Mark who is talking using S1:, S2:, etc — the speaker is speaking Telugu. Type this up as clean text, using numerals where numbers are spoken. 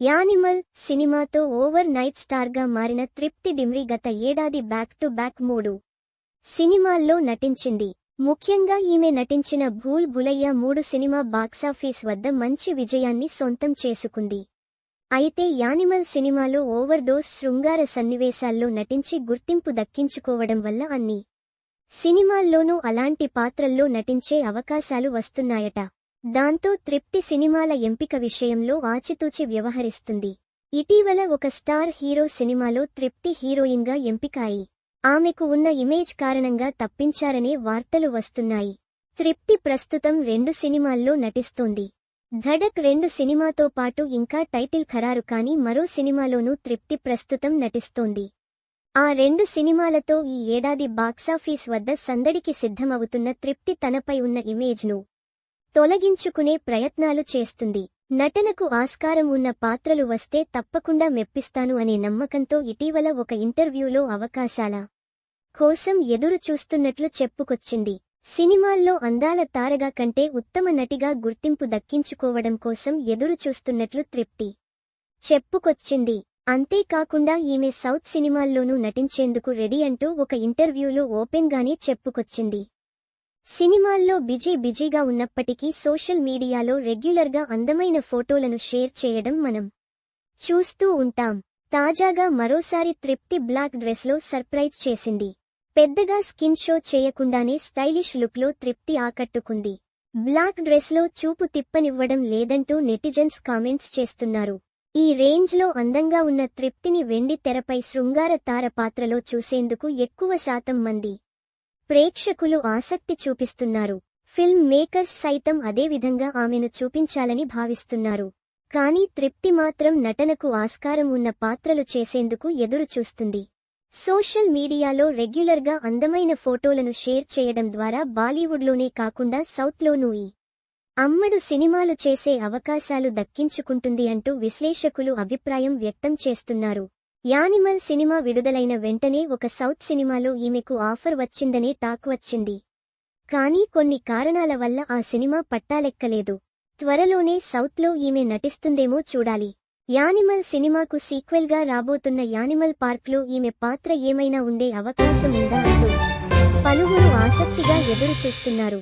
S1: యానిమల్ సినిమాతో ఓవర్ నైట్ స్టార్గా మారిన తృప్తి డిమ్రీ గత ఏడాది బ్యాక్ టు బ్యాక్ 3 సినిమాల్లో నటించింది. ముఖ్యంగా ఈమె నటించిన భూల్ భులయ్యా 3 సినిమా బాక్సాఫీస్ వద్ద మంచి విజయాన్ని సొంతం చేసుకుంది. అయితే యానిమల్ సినిమాలో ఓవర్ డోస్ శృంగార సన్నివేశాల్లో నటించి గుర్తింపు దక్కించుకోవడం వల్ల అన్ని సినిమాల్లోనూ అలాంటి పాత్రల్లో నటించే అవకాశాలు వస్తున్నాయట. దాంతో తృప్తి సినిమాల ఎంపిక విషయంలో ఆచితూచి వ్యవహరిస్తుంది. ఇటీవల ఒక స్టార్ హీరో సినిమాలో తృప్తి హీరోయిన్గా ఎంపికాయి ఆమెకు ఉన్న ఇమేజ్ కారణంగా తప్పించారనే వార్తలు వస్తున్నాయి. తృప్తి ప్రస్తుతం 2 సినిమాల్లో నటిస్తోంది. ధడక్ 2 సినిమాతో పాటు ఇంకా టైటిల్ ఖరారు కాని మరో సినిమాలోనూ తృప్తి ప్రస్తుతం నటిస్తోంది. ఆ 2 సినిమాలతో ఈ ఏడాది బాక్సాఫీస్ వద్ద సందడికి సిద్ధమవుతున్న తృప్తి తనపై ఉన్న ఇమేజ్ను తొలగించుకునే ప్రయత్నాలు చేస్తుంది. నటనకు ఆస్కారం ఉన్న పాత్రలు వస్తే తప్పకుండా మెప్పిస్తాను అనే నమ్మకంతో ఇటీవల ఒక ఇంటర్వ్యూలో అవకాశాల కోసం ఎదురు చూస్తున్నట్లు చెప్పుకొచ్చింది. సినిమాల్లో అందాల తారగా కంటే ఉత్తమ నటిగా గుర్తింపు దక్కించుకోవడం కోసం ఎదురు చూస్తున్నట్లు తృప్తి చెప్పుకొచ్చింది. అంతేకాకుండా ఈమె సౌత్ సినిమాల్లోనూ నటించేందుకు రెడీ అంటూ ఒక ఇంటర్వ్యూలో ఓపెన్గానే చెప్పుకొచ్చింది. సినిమాల్లో బిజీగా ఉన్నప్పటికీ సోషల్ మీడియాలో రెగ్యులర్గా అందమైన ఫోటోలను షేర్ చేయడం మనం చూస్తూ ఉంటాం. తాజాగా మరోసారి తృప్తి బ్లాక్ డ్రెస్లో సర్ప్రైజ్ చేసింది. పెద్దగా స్కిన్ షో చేయకుండానే స్టైలిష్ లుక్లో తృప్తి ఆకట్టుకుంది. బ్లాక్ డ్రెస్లో చూపు తిప్పనివ్వడం లేదంటూ నెటిజన్స్ కామెంట్స్ చేస్తున్నారు. ఈ రేంజ్లో అందంగా ఉన్న తృప్తిని వెండి తెరపై శృంగార తార పాత్రలో చూసేందుకు ఎక్కువ శాతం మంది ప్రేక్షకులు ఆసక్తి చూపిస్తున్నారు. ఫిల్మ్ మేకర్స్ సైతం అదే విధంగా ఆమెను చూపించాలని భావిస్తున్నారు. కానీ తృప్తి మాత్రం నటనకు ఆస్కారం ఉన్న పాత్రలు చేసేందుకు ఎదురు చూస్తుంది. సోషల్ మీడియాలో రెగ్యులర్గా అందమైన ఫోటోలను షేర్ చేయడం ద్వారా బాలీవుడ్లోనే కాకుండా సౌత్లోనూ ఈ అమ్మడు సినిమాలు చేసే అవకాశాలు దక్కించుకుంటుంది అంటూ విశ్లేషకులు అభిప్రాయం వ్యక్తం చేస్తున్నారు. యానిమల్ సినిమా విడుదలైన వెంటనే ఒక సౌత్ సినిమాలో ఈమెకు ఆఫర్ వచ్చిందనే టాక్ వచ్చింది. కానీ కొన్ని కారణాల వల్ల ఆ సినిమా పట్టాలెక్కలేదు. త్వరలోనే సౌత్లో ఈమె నటిస్తుందేమో చూడాలి. యానిమల్ సినిమాకు సీక్వెల్గా రాబోతున్న యానిమల్ పార్క్లో ఈమె పాత్ర ఏమైనా ఉండే అవకాశం ఉందా అంటూ పలువురు ఆసక్తిగా ఎదురు చూస్తున్నారు.